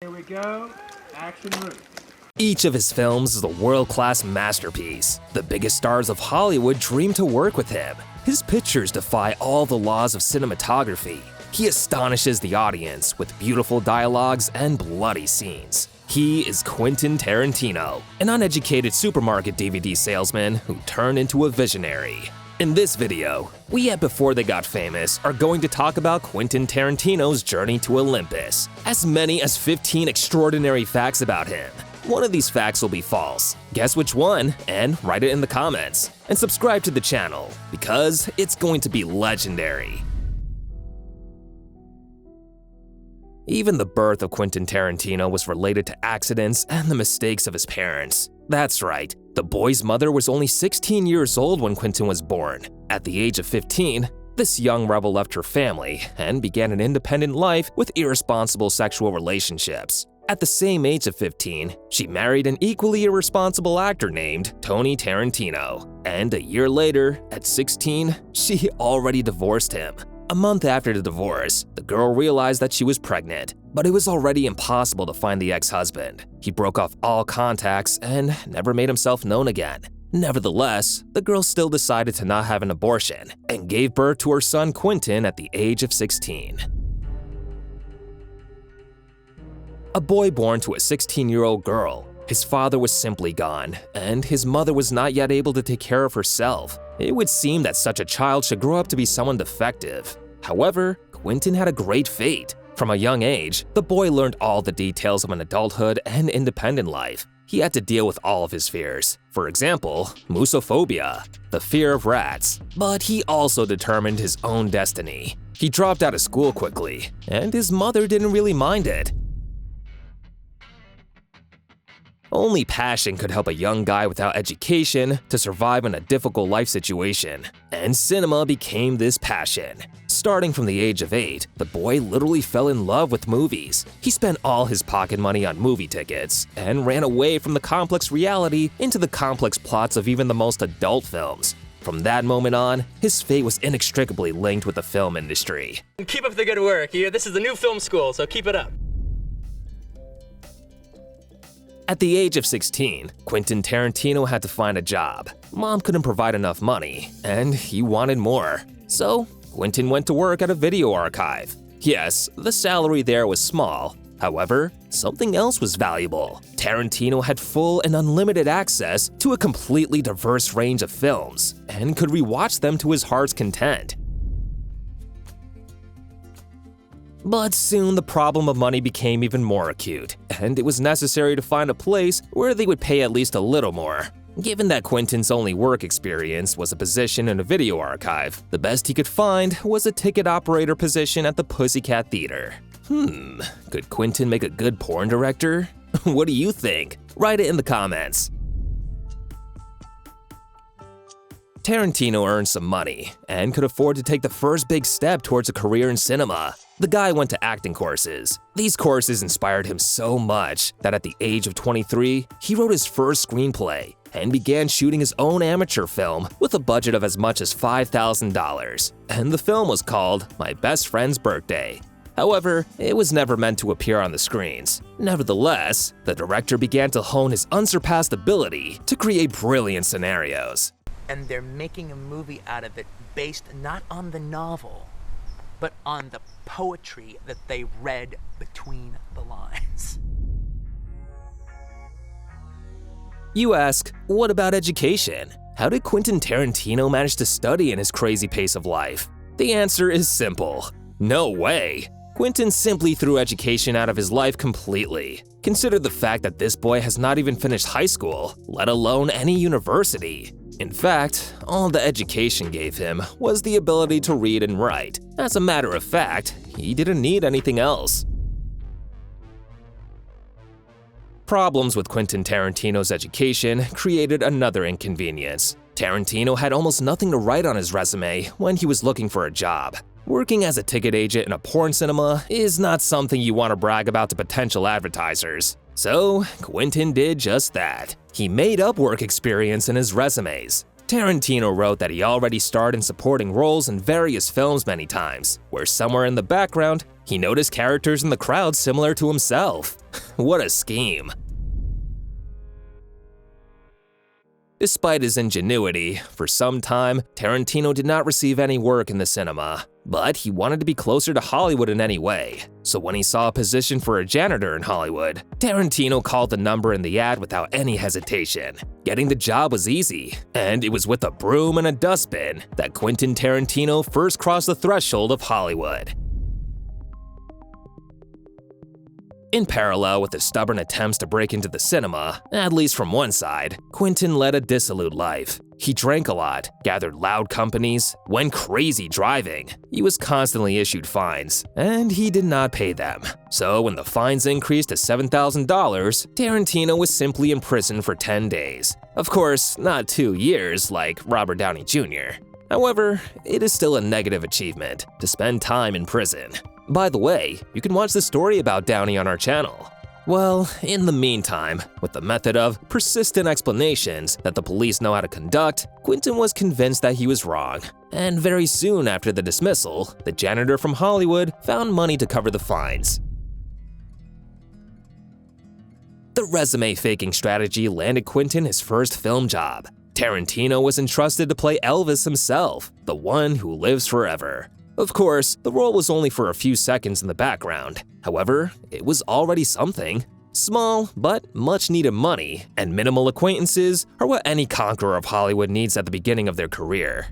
Here we go. Action movie. Each of his films is a world-class masterpiece. The biggest stars of Hollywood dream to work with him. His pictures defy all the laws of cinematography. He astonishes the audience with beautiful dialogues and bloody scenes. He is Quentin Tarantino, an uneducated supermarket DVD salesman who turned into a visionary. In this video, we at Before They Got Famous are going to talk about Quentin Tarantino's journey to Olympus. As many as 15 extraordinary facts about him. One of these facts will be false. Guess which one and write it in the comments. And subscribe to the channel because it's going to be legendary. Even the birth of Quentin Tarantino was related to accidents and the mistakes of his parents. That's right, the boy's mother was only 16 years old when Quentin was born. At the age of 15, this young rebel left her family and began an independent life with irresponsible sexual relationships. At the same age of 15, she married an equally irresponsible actor named Tony Tarantino. And a year later, at 16, she already divorced him. A month after the divorce, the girl realized that she was pregnant, but it was already impossible to find the ex-husband. He broke off all contacts and never made himself known again. Nevertheless, the girl still decided to not have an abortion and gave birth to her son Quentin at the age of 16. A boy born to a 16-year-old girl. His father was simply gone, and his mother was not yet able to take care of herself. It would seem that such a child should grow up to be someone defective. However, Quentin had a great fate. From a young age, the boy learned all the details of an adulthood and independent life. He had to deal with all of his fears. For example, musophobia, the fear of rats. But he also determined his own destiny. He dropped out of school quickly, and his mother didn't really mind it. Only passion could help a young guy without education to survive in a difficult life situation, and cinema became this passion. Starting from the age of 8, the boy literally fell in love with movies. He spent all his pocket money on movie tickets and ran away from the complex reality into the complex plots of even the most adult films. From that moment on, his fate was inextricably linked with the film industry. Keep up the good work. This is the new film school, so keep it up. At the age of 16, Quentin Tarantino had to find a job. Mom couldn't provide enough money, and he wanted more. So, Quentin went to work at a video archive. Yes, the salary there was small. However, something else was valuable. Tarantino had full and unlimited access to a completely diverse range of films, and could rewatch them to his heart's content. But soon the problem of money became even more acute, and it was necessary to find a place where they would pay at least a little more. Given that Quentin's only work experience was a position in a video archive, the best he could find was a ticket operator position at the Pussycat Theater. Could Quentin make a good porn director? What do you think? Write it in the comments. Tarantino earned some money and could afford to take the first big step towards a career in cinema. The guy went to acting courses. These courses inspired him so much that at the age of 23, he wrote his first screenplay and began shooting his own amateur film with a budget of as much as $5,000. And the film was called My Best Friend's Birthday. However, it was never meant to appear on the screens. Nevertheless, the director began to hone his unsurpassed ability to create brilliant scenarios. And they're making a movie out of it based not on the novel, but on the poetry that they read between the lines. You ask, what about education? How did Quentin Tarantino manage to study in his crazy pace of life? The answer is simple. No way! Quentin simply threw education out of his life completely. Consider the fact that this boy has not even finished high school, let alone any university. In fact, all the education gave him was the ability to read and write. As a matter of fact, he didn't need anything else. Problems with Quentin Tarantino's education created another inconvenience. Tarantino had almost nothing to write on his resume when he was looking for a job. Working as a ticket agent in a porn cinema is not something you want to brag about to potential advertisers. So, Quentin did just that. He made up work experience in his resumes. Tarantino wrote that he already starred in supporting roles in various films many times, where somewhere in the background, he noticed characters in the crowd similar to himself. what a scheme. Despite his ingenuity, for some time, Tarantino did not receive any work in the cinema. But he wanted to be closer to Hollywood in any way, so when he saw a position for a janitor in Hollywood, Tarantino called the number in the ad without any hesitation. Getting the job was easy, and it was with a broom and a dustbin that Quentin Tarantino first crossed the threshold of Hollywood. In parallel with his stubborn attempts to break into the cinema, at least from one side, Quentin led a dissolute life. He drank a lot, gathered loud companies, went crazy driving. He was constantly issued fines, and he did not pay them. So when the fines increased to $7,000, Tarantino was simply imprisoned for 10 days. Of course, not 2 years like Robert Downey Jr. However, it is still a negative achievement to spend time in prison. By the way, you can watch the story about Downey on our channel. Well, in the meantime, with the method of persistent explanations that the police know how to conduct, Quentin was convinced that he was wrong. And very soon after the dismissal, the janitor from Hollywood found money to cover the fines. The resume-faking strategy landed Quentin his first film job. Tarantino was entrusted to play Elvis himself, the one who lives forever. Of course, the role was only for a few seconds in the background. However, it was already something. Small, but much-needed money and minimal acquaintances are what any conqueror of Hollywood needs at the beginning of their career.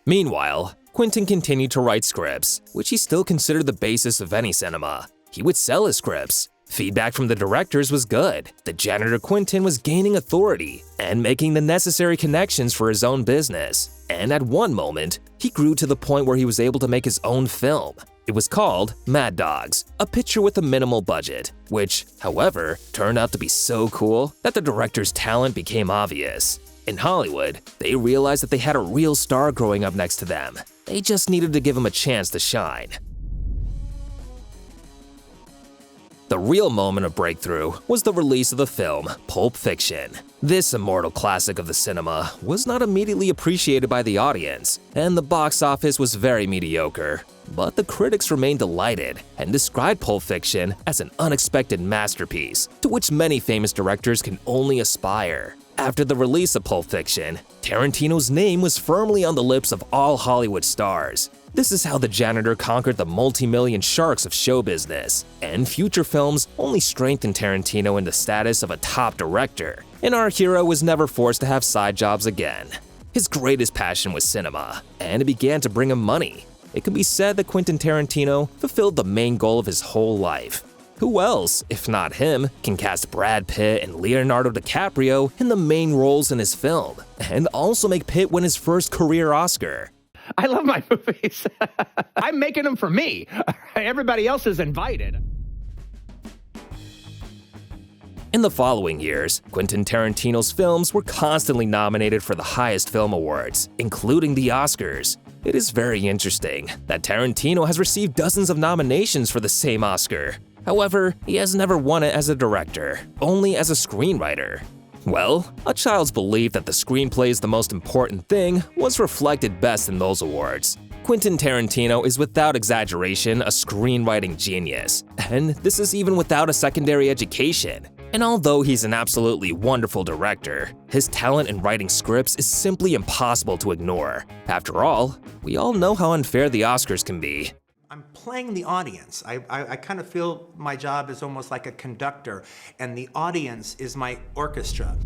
Meanwhile, Quentin continued to write scripts, which he still considered the basis of any cinema. He would sell his scripts. Feedback from the directors was good. The janitor Quentin was gaining authority and making the necessary connections for his own business. And at one moment, he grew to the point where he was able to make his own film. It was called Mad Dogs, a picture with a minimal budget, which, however, turned out to be so cool that the director's talent became obvious. In Hollywood, they realized that they had a real star growing up next to them. They just needed to give him a chance to shine. The real moment of breakthrough was the release of the film Pulp Fiction. This immortal classic of the cinema was not immediately appreciated by the audience, and the box office was very mediocre. But the critics remained delighted and described Pulp Fiction as an unexpected masterpiece to which many famous directors can only aspire. After the release of Pulp Fiction, Tarantino's name was firmly on the lips of all Hollywood stars. This is how the janitor conquered the multi-million sharks of show business, and future films only strengthened Tarantino in the status of a top director, and our hero was never forced to have side jobs again. His greatest passion was cinema, and it began to bring him money. It can be said that Quentin Tarantino fulfilled the main goal of his whole life. Who else, if not him, can cast Brad Pitt and Leonardo DiCaprio in the main roles in his film, and also make Pitt win his first career Oscar? I love my movies. I'm making them for me. Everybody else is invited. In the following years, Quentin Tarantino's films were constantly nominated for the highest film awards, including the Oscars. It is very interesting that Tarantino has received dozens of nominations for the same Oscar. However, he has never won it as a director, only as a screenwriter. Well, a child's belief that the screenplay is the most important thing was reflected best in those awards. Quentin Tarantino is without exaggeration a screenwriting genius, and this is even without a secondary education. And although he's an absolutely wonderful director, his talent in writing scripts is simply impossible to ignore. After all, we all know how unfair the Oscars can be. I'm playing the audience. I kind of feel my job is almost like a conductor, and the audience is my orchestra.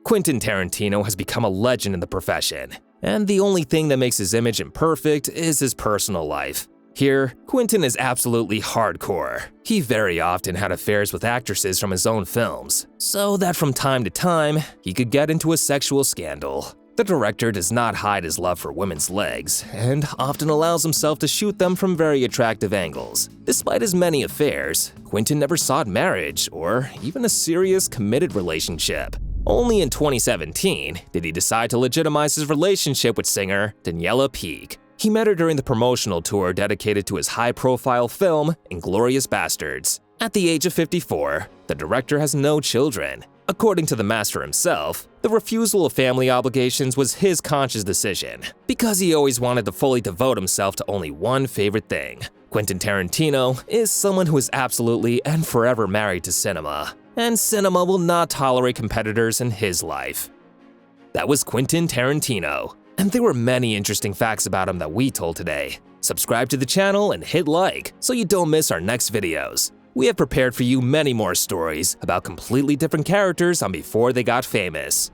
Quentin Tarantino has become a legend in the profession, and the only thing that makes his image imperfect is his personal life. Here, Quentin is absolutely hardcore. He very often had affairs with actresses from his own films, so that from time to time, he could get into a sexual scandal. The director does not hide his love for women's legs, and often allows himself to shoot them from very attractive angles. Despite his many affairs, Quentin never sought marriage or even a serious, committed relationship. Only in 2017 did he decide to legitimize his relationship with singer Daniela Peake. He met her during the promotional tour dedicated to his high-profile film, Inglourious Basterds. At the age of 54, the director has no children. According to the master himself, the refusal of family obligations was his conscious decision, because he always wanted to fully devote himself to only one favorite thing. Quentin Tarantino is someone who is absolutely and forever married to cinema, and cinema will not tolerate competitors in his life. That was Quentin Tarantino, and there were many interesting facts about him that we told today. Subscribe to the channel and hit like so you don't miss our next videos. We have prepared for you many more stories about completely different characters on before they got famous.